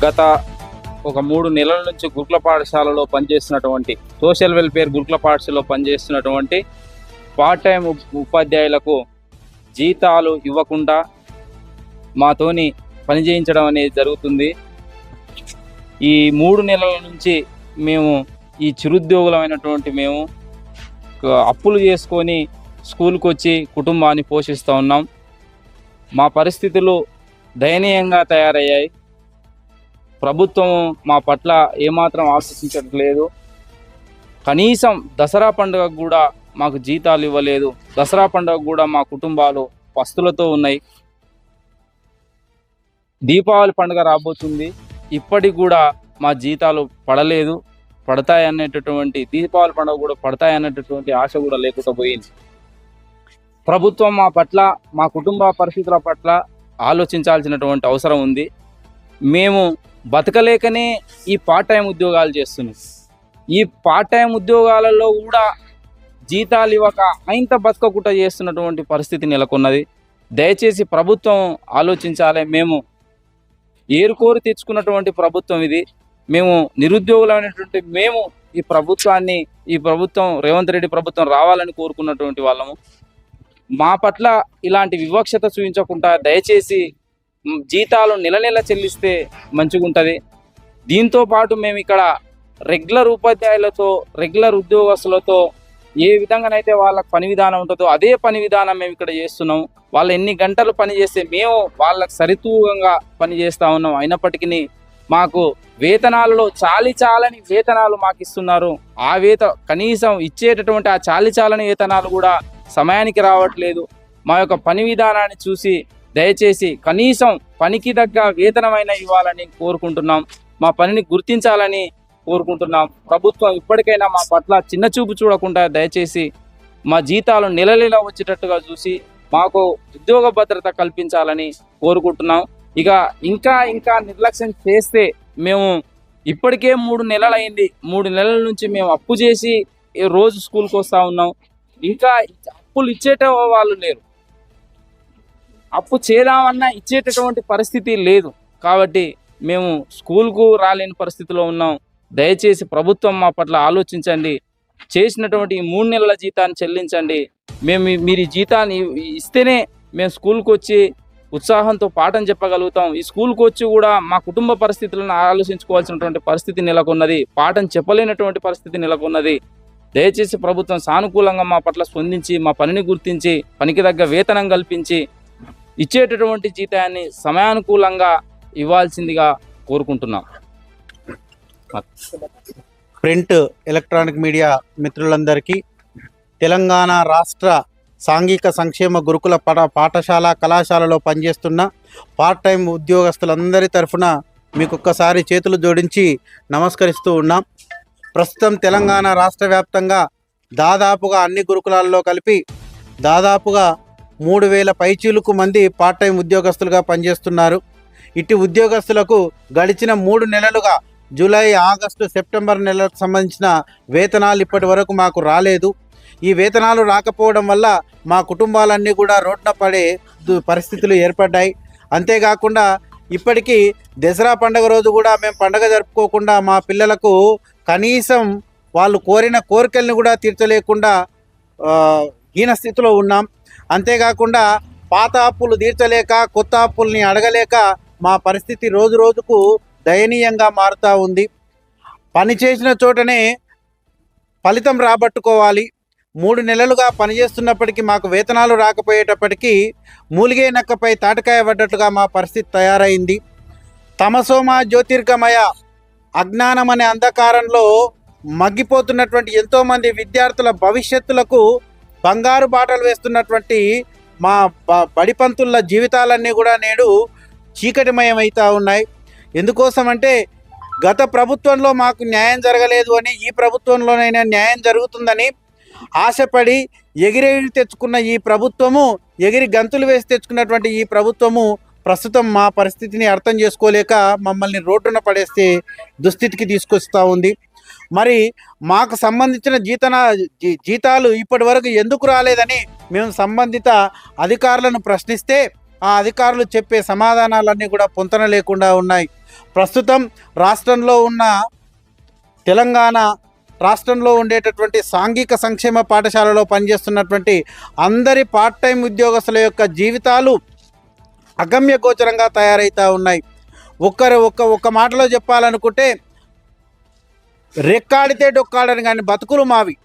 గత ఒక 3 నెలల నుంచి గురుకుల పాఠశాలలో పనిచేస్తున్నటువంటి సోషల్ వెల్ఫేర్ గురుకుల పాఠశాలలో పనిచేస్తున్నటువంటి పార్ట్ టైం ఉపాధ్యాయులకు జీతాలు ఇవ్వకుండా మాతోని పని చేయించడం అనేది జరుగుతుంది. ఈ 3 నెలల నుంచి మేము ఈ చిరుద్యోగులమైనటువంటి మేము అప్పులు చేసుకొని స్కూల్కి వచ్చి కుటుంబాన్ని పోషిస్తూ ఉన్నాం. మా పరిస్థితులు దయనీయంగా తయారయ్యాయి. ప్రభుత్వం మా పట్ల ఏమాత్రం ఆలోచించట్లేదు. కనీసం దసరా పండుగకు కూడా మాకు జీతాలు ఇవ్వలేదు. దసరా పండుగకు కూడా మా కుటుంబాలు పస్తులతో ఉన్నాయి. దీపావళి పండుగ రాబోతుంది, ఇప్పటికి కూడా మా జీతాలు పడలేదు. పడతాయనేటటువంటి దీపావళి పండుగ కూడా పడతాయనేటటువంటి ఆశ కూడా లేకుండా పోయింది. ప్రభుత్వం మా పట్ల, మా కుటుంబ పరిస్థితుల పట్ల ఆలోచించాల్సినటువంటి అవసరం ఉంది. మేము బతకలేకనే ఈ పార్ట్ టైం ఉద్యోగాలు చేస్తున్నాం. ఈ పార్ట్ టైం ఉద్యోగాలలో కూడా జీతాలు ఇవ్వక ainత బతకకుండా చేస్తున్నటువంటి పరిస్థితి నెలకొన్నది. దయచేసి ప్రభుత్వం ఆలోచించాలి. మేము ఏరుకోరు తెచ్చుకున్నటువంటి ప్రభుత్వం ఇది. మేము నిరుద్యోగులైనటువంటి మేము ఈ ప్రభుత్వం రేవంత్ రెడ్డి ప్రభుత్వం రావాలని కోరుకున్నటువంటి వాళ్ళము. మా పట్ల ఇలాంటి వివక్షత చూపించకుండా దయచేసి జీతాలు నెల చెల్లిస్తే మంచిగా ఉంటుంది. దీంతో పాటు మేము ఇక్కడ రెగ్యులర్ ఉపాధ్యాయులతో, రెగ్యులర్ ఉద్యోగస్తులతో ఏ విధంగానైతే వాళ్ళకి పని విధానం ఉంటుందో అదే పని విధానం మేము ఇక్కడ చేస్తున్నాం. వాళ్ళు ఎన్ని గంటలు పని చేస్తే మేము వాళ్ళకి సరితూగంగా పని చేస్తూ ఉన్నాం. అయినప్పటికీ మాకు వేతనాలలో చాలని వేతనాలు మాకు ఇస్తున్నారు. ఆ కనీసం ఇచ్చేటటువంటి ఆ చాలని వేతనాలు కూడా సమయానికి రావట్లేదు. మా యొక్క పని విధానాన్ని చూసి దయచేసి కనీసం పనికి తగ్గ వేతనమైన ఇవ్వాలని కోరుకుంటున్నాం. మా పనిని గుర్తించాలని కోరుకుంటున్నాం. ప్రభుత్వం ఇప్పటికైనా మా పట్ల చిన్న చూపు చూడకుండా దయచేసి మా జీతాలు నెల వచ్చేటట్టుగా చూసి మాకు ఉద్యోగ భద్రత కల్పించాలని కోరుకుంటున్నాం. ఇక ఇంకా నిర్లక్ష్యం చేస్తే మేము ఇప్పటికే 3 నెలలు అయింది. 3 నెలల నుంచి మేము అప్పు చేసి రోజు స్కూల్కి వస్తూ ఉన్నాం. ఇంకా అప్పులు ఇచ్చేట వాళ్ళు లేరు. అప్పు చేద్దామన్నా ఇచ్చేటటువంటి పరిస్థితి లేదు. కాబట్టి మేము స్కూల్కు రాలేని పరిస్థితిలో ఉన్నాం. దయచేసి ప్రభుత్వం మా పట్ల ఆలోచించండి. చేసినటువంటి 3 నెలల జీతాన్ని చెల్లించండి. మీరు ఈ జీతాన్ని ఇస్తేనే మేము స్కూల్కి వచ్చి ఉత్సాహంతో పాఠం చెప్పగలుగుతాం. ఈ స్కూల్కి వచ్చి కూడా మా కుటుంబ పరిస్థితులను ఆలోచించుకోవాల్సినటువంటి పరిస్థితి నెలకొన్నది. పాఠం చెప్పలేనటువంటి పరిస్థితి నెలకొన్నది. దయచేసి ప్రభుత్వం సానుకూలంగా మా పట్ల స్పందించి మా పనిని గుర్తించి పనికి తగ్గ వేతనం కల్పించి ఇచ్చేటటువంటి జీతాన్ని సమయానుకూలంగా ఇవ్వాల్సిందిగా కోరుకుంటున్నాం. ప్రింట్ ఎలక్ట్రానిక్ మీడియా మిత్రులందరికీ తెలంగాణ రాష్ట్ర సాంఘిక సంక్షేమ గురుకుల పాఠశాల కళాశాలలో పనిచేస్తున్న పార్ట్ టైం ఉద్యోగస్తులందరి తరఫున మీకు ఒక్కసారి చేతులు జోడించి నమస్కరిస్తూ ఉన్నాం. ప్రస్తుతం తెలంగాణ రాష్ట్ర వ్యాప్తంగా దాదాపుగా అన్ని గురుకులాల్లో కలిపి దాదాపుగా 3000 పైచీలకు మంది పార్ట్ టైం ఉద్యోగస్తులుగా పనిచేస్తున్నారు. ఇటు ఉద్యోగస్తులకు గడిచిన 3 నెలలుగా జూలై, ఆగస్టు, సెప్టెంబర్ నెలకు సంబంధించిన వేతనాలు ఇప్పటి వరకు మాకు రాలేదు. ఈ వేతనాలు రాకపోవడం వల్ల మా కుటుంబాలన్నీ కూడా రోడ్న పడే పరిస్థితులు ఏర్పడ్డాయి. అంతేకాకుండా ఇప్పటికీ దసరా పండుగ రోజు కూడా మేము పండుగ జరుపుకోకుండా మా పిల్లలకు కనీసం వాళ్ళు కోరిన కోరికల్ని కూడా తీర్చలేకుండా హీన స్థితిలో ఉన్నాం. అంతేకాకుండా పాత అప్పులు తీర్చలేక కొత్త అప్పుల్ని అడగలేక మా పరిస్థితి రోజుకు దయనీయంగా మారుతూ ఉంది. పని చేసిన చోటనే ఫలితం రాబట్టుకోవాలి. 3 నెలలుగా పనిచేస్తున్నప్పటికీ మాకు వేతనాలు రాకపోయేటప్పటికీ మూలిగే నక్కపై తాటకాయ పడ్డట్టుగా మా పరిస్థితి తయారైంది. తమసోమ జ్యోతిర్గమయ అజ్ఞానం అనే అంధకారంలో మగ్గిపోతున్నటువంటి ఎంతోమంది విద్యార్థుల భవిష్యత్తులకు బంగారు బాటలు వేస్తున్నటువంటి మా బడిపంతుల జీవితాలన్నీ కూడా నేడు చీకటిమయమవుతూ ఉన్నాయి. ఎందుకోసమంటే గత ప్రభుత్వంలో మాకు న్యాయం జరగలేదు అని ఈ ప్రభుత్వంలోనైనా న్యాయం జరుగుతుందని ఆశపడి ఎగిరి తెచ్చుకున్న ఈ ప్రభుత్వము, ఎగిరి గంతులు వేసి తెచ్చుకున్నటువంటి ఈ ప్రభుత్వము ప్రస్తుతం మా పరిస్థితిని అర్థం చేసుకోలేక మమ్మల్ని రోడ్డున పడేస్తే దుస్థితికి తీసుకొస్తూ ఉంది. మరి మాకు సంబంధించిన జీతాలు ఇప్పటి వరకు ఎందుకు రాలేదని మేము సంబంధిత అధికారులను ప్రశ్నిస్తే ఆ అధికారులు చెప్పే సమాధానాలన్నీ కూడా పొంతన లేకుండా ఉన్నాయి. ప్రస్తుతం తెలంగాణ రాష్ట్రంలో ఉండేటటువంటి సాంఘిక సంక్షేమ పాఠశాలలో పనిచేస్తున్నటువంటి అందరి పార్ట్ టైం ఉద్యోగస్తుల యొక్క జీవితాలు అగమ్య గోచరంగా తయారవుతూ ఉన్నాయి. ఒక్క మాటలో చెప్పాలనుకుంటే రెక్కాడితే డొక్కాడని కానీ బతుకులు మావి.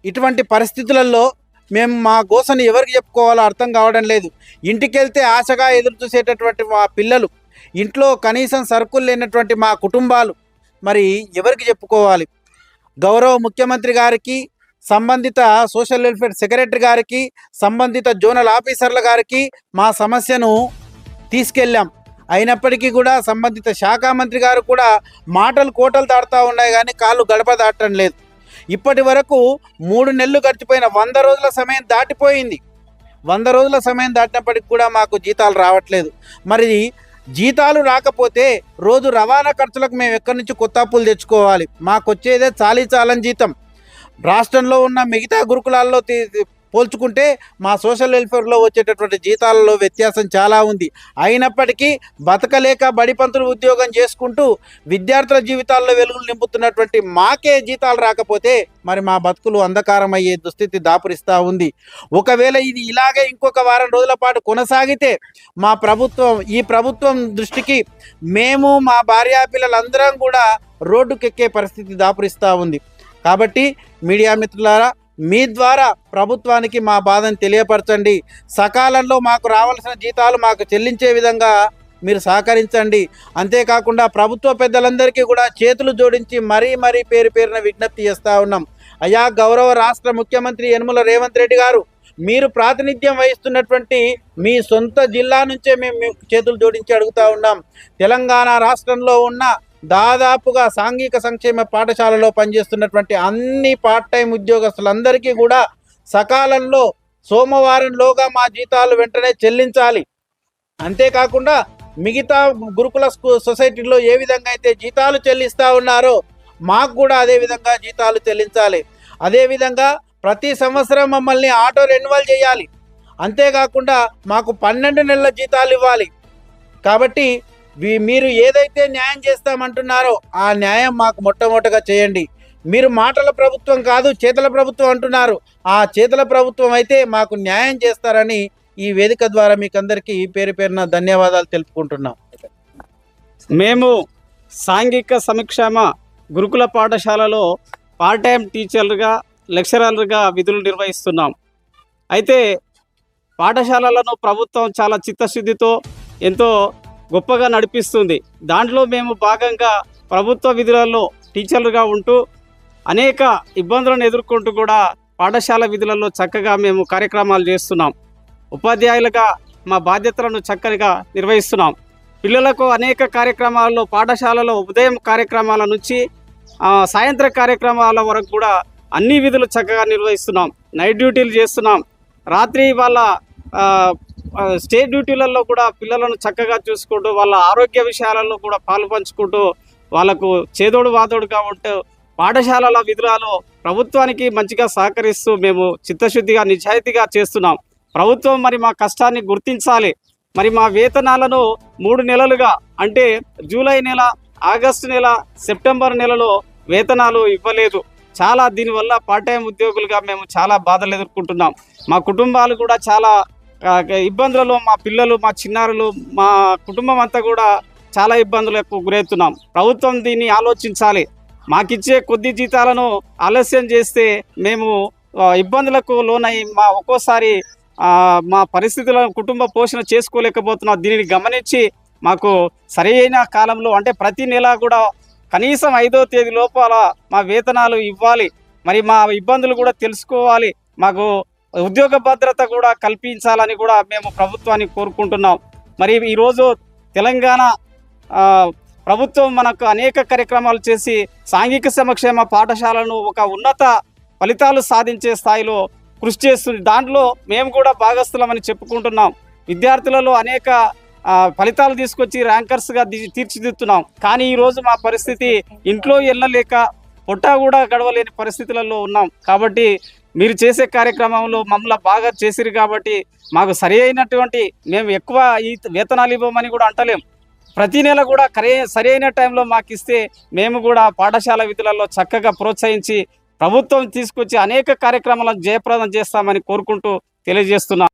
ఇటువంటి పరిస్థితులలో మేము మా గోసను ఎవరికి చెప్పుకోవాలో అర్థం కావడం లేదు. ఇంటికి వెళ్తే ఆశగా ఎదురు చూసేటటువంటి మా పిల్లలు, ఇంట్లో కనీసం సరుకులు లేనటువంటి మా కుటుంబాలు మరి ఎవరికి చెప్పుకోవాలి? గౌరవ ముఖ్యమంత్రి గారికి, సంబంధిత సోషల్ వెల్ఫేర్ సెక్రటరీ గారికి, సంబంధిత జోనల్ ఆఫీసర్ల గారికి మా సమస్యను తీసుకెళ్ళాం. అయినప్పటికీ కూడా సంబంధిత శాఖ మంత్రి గారు కూడా మాటలు కోటలు దాటుతూ ఉన్నాయి కానీ కాళ్ళు గడప దాటడం లేదు. ఇప్పటి వరకు 3 నెలలు గడిచిపోయిన 100 రోజుల సమయం దాటిపోయింది. 100 రోజుల సమయం దాటినప్పటికి కూడా మాకు జీతాలు రావట్లేదు. మరి జీతాలు రాకపోతే రోజు రవాణా ఖర్చులకు మేము ఎక్కడి నుంచి కొత్త అప్పులు తెచ్చుకోవాలి? మాకు వచ్చేదే చాలని జీతం. రాష్ట్రంలో ఉన్న మిగతా గురుకులాల్లో పోల్చుకుంటే మా సోషల్ వెల్ఫేర్లో వచ్చేటటువంటి జీతాలలో వ్యత్యాసం చాలా ఉంది. అయినప్పటికీ బతకలేక బడిపంతులు ఉద్యోగం చేసుకుంటూ విద్యార్థుల జీవితాల్లో వెలుగులు నింపుతున్నటువంటి మాకే జీతాలు రాకపోతే మరి మా బతుకులు అంధకారం అయ్యే దుస్థితి దాపురిస్తూ ఉంది. ఒకవేళ ఇది ఇలాగే ఇంకొక వారం రోజుల పాటు కొనసాగితే ఈ ప్రభుత్వం దృష్టికి మేము మా భార్యా పిల్లలందరం కూడా రోడ్డుకెక్కే పరిస్థితి దాపురిస్తూ ఉంది. కాబట్టి మీడియా మిత్రులారా, మీ ద్వారా ప్రభుత్వానికి మా బాధను తెలియపరచండి. సకాలంలో మాకు రావాల్సిన జీతాలు మాకు చెల్లించే విధంగా మీరు సహకరించండి. అంతేకాకుండా ప్రభుత్వ పెద్దలందరికీ కూడా చేతులు జోడించి మరీ పేరున విజ్ఞప్తి చేస్తూ ఉన్నాం. అయ్యా గౌరవ రాష్ట్ర ముఖ్యమంత్రి యనమల రేవంత్ రెడ్డి గారు, మీరు ప్రాతినిధ్యం వహిస్తున్నటువంటి మీ సొంత జిల్లా నుంచే మేము చేతులు జోడించి అడుగుతూ ఉన్నాం. తెలంగాణ రాష్ట్రంలో ఉన్న దాదాపుగా సాంఘిక సంక్షేమ పాఠశాలలో పనిచేస్తున్నటువంటి అన్ని పార్ట్ టైం ఉద్యోగస్తులందరికీ కూడా సకాలంలో సోమవారంలోగా మా జీతాలు వెంటనే చెల్లించాలి. అంతేకాకుండా మిగతా గురుకుల సొసైటీలో ఏ విధంగా అయితే జీతాలు చెల్లిస్తూ ఉన్నారో మాకు కూడా అదే విధంగా జీతాలు చెల్లించాలి. అదేవిధంగా ప్రతి సంవత్సరం మమ్మల్ని ఆటో రెన్యువల్ చేయాలి. అంతేకాకుండా మాకు 12 నెలల జీతాలు ఇవ్వాలి. కాబట్టి మీరు ఏదైతే న్యాయం చేస్తామంటున్నారో ఆ న్యాయం మాకు మొట్టమొదటిగా చేయండి. మీరు మాటల ప్రభుత్వం కాదు చేతల ప్రభుత్వం అంటున్నారు. ఆ చేతల ప్రభుత్వం అయితే మాకు న్యాయం చేస్తారని ఈ వేదిక ద్వారా మీకు అందరికీ పేరున ధన్యవాదాలు తెలుపుకుంటున్నాం. మేము సాంఘిక సంక్షేమ గురుకుల పాఠశాలలో పార్ట్ టైం టీచర్లుగా, లెక్చరర్లుగా విధులు నిర్వహిస్తున్నాం. అయితే పాఠశాలలను ప్రభుత్వం చాలా చిత్తశుద్ధితో ఎంతో గొప్పగా నడిపిస్తుంది. దాంట్లో మేము భాగంగా ప్రభుత్వ విధులలో టీచర్లుగా ఉంటూ అనేక ఇబ్బందులను ఎదుర్కొంటూ కూడా పాఠశాల విధులలో చక్కగా మేము కార్యక్రమాలు చేస్తున్నాం. ఉపాధ్యాయులుగా మా బాధ్యతలను చక్కగా నిర్వహిస్తున్నాం. పిల్లలకు అనేక కార్యక్రమాల్లో పాఠశాలలో ఉదయం కార్యక్రమాల నుంచి సాయంత్ర కార్యక్రమాల వరకు కూడా అన్ని విధులు చక్కగా నిర్వహిస్తున్నాం. నైట్ డ్యూటీలు చేస్తున్నాం. రాత్రి వాళ్ళ స్టేట్ డ్యూటీలలో కూడా పిల్లలను చక్కగా చూసుకుంటూ వాళ్ళ ఆరోగ్య విషయాలలో కూడా పాలు పంచుకుంటూ వాళ్ళకు చేదోడు వాదోడుగా ఉంటూ పాఠశాలల విధులలో ప్రభుత్వానికి మంచిగా సహకరిస్తూ మేము చిత్తశుద్ధిగా నిజాయితీగా చేస్తున్నాం. ప్రభుత్వం మరి మా కష్టాన్ని గుర్తించాలి. మరి మా వేతనాలను 3 నెలలుగా అంటే జూలై నెల, ఆగస్టు నెల, సెప్టెంబర్ నెలలో వేతనాలు ఇవ్వలేదు. చాలా దీనివల్ల పార్ట్ టైం ఉద్యోగులుగా మేము చాలా బాధలు ఎదుర్కొంటున్నాం. మా కుటుంబాలు కూడా చాలా ఇబ్బందులలో, మా పిల్లలు, మా చిన్నారులు, మా కుటుంబం అంతా కూడా చాలా ఇబ్బందులకు గురవుతున్నాం. ప్రభుత్వం దీన్ని ఆలోచించాలి. మాకిచ్చే కొద్ది జీతాలను ఆలస్యం చేస్తే మేము ఇబ్బందులకు లోనై ఒక్కోసారి మా పరిస్థితులను కుటుంబ పోషణ చేసుకోలేకపోతున్నాం. దీనిని గమనించి మాకు సరైన కాలంలో అంటే ప్రతి నెల కూడా కనీసం 5వ తేదీ లోపల మా వేతనాలు ఇవ్వాలి. మరి మా ఇబ్బందులు కూడా తెలుసుకోవాలి. మాకు ఉద్యోగ భద్రత కూడా కల్పించాలని కూడా మేము ప్రభుత్వాన్ని కోరుకుంటున్నాం. మరి ఈరోజు తెలంగాణ ప్రభుత్వం మనకు అనేక కార్యక్రమాలు చేసి సాంఘిక సంక్షేమ పాఠశాలను ఒక ఉన్నత ఫలితాలు సాధించే స్థాయిలో కృషి చేస్తుంది. దాంట్లో మేము కూడా భాగస్థులమని చెప్పుకుంటున్నాం. విద్యార్థులలో అనేక ఫలితాలు తీసుకొచ్చి ర్యాంకర్స్గా తీర్చిదిద్దుతున్నాం. కానీ ఈరోజు మా పరిస్థితి ఇంట్లో వెళ్ళలేక పొట్ట కూడా గడవలేని పరిస్థితులలో ఉన్నాం. కాబట్టి మీరు చేసే కార్యక్రమంలో మమ్మల్ని బాగా చేసిరు కాబట్టి మాకు సరి అయినటువంటి మేము ఎక్కువ ఈ వేతనాలు ఇవ్వమని కూడా అంటలేం. ప్రతి నెల కూడా సరి అయిన టైంలో మాకు ఇస్తే మేము కూడా పాఠశాల విధులలో చక్కగా ప్రోత్సహించి ప్రభుత్వం తీసుకొచ్చి అనేక కార్యక్రమాలను జయప్రదం చేస్తామని కోరుకుంటూ తెలియజేస్తున్నాం.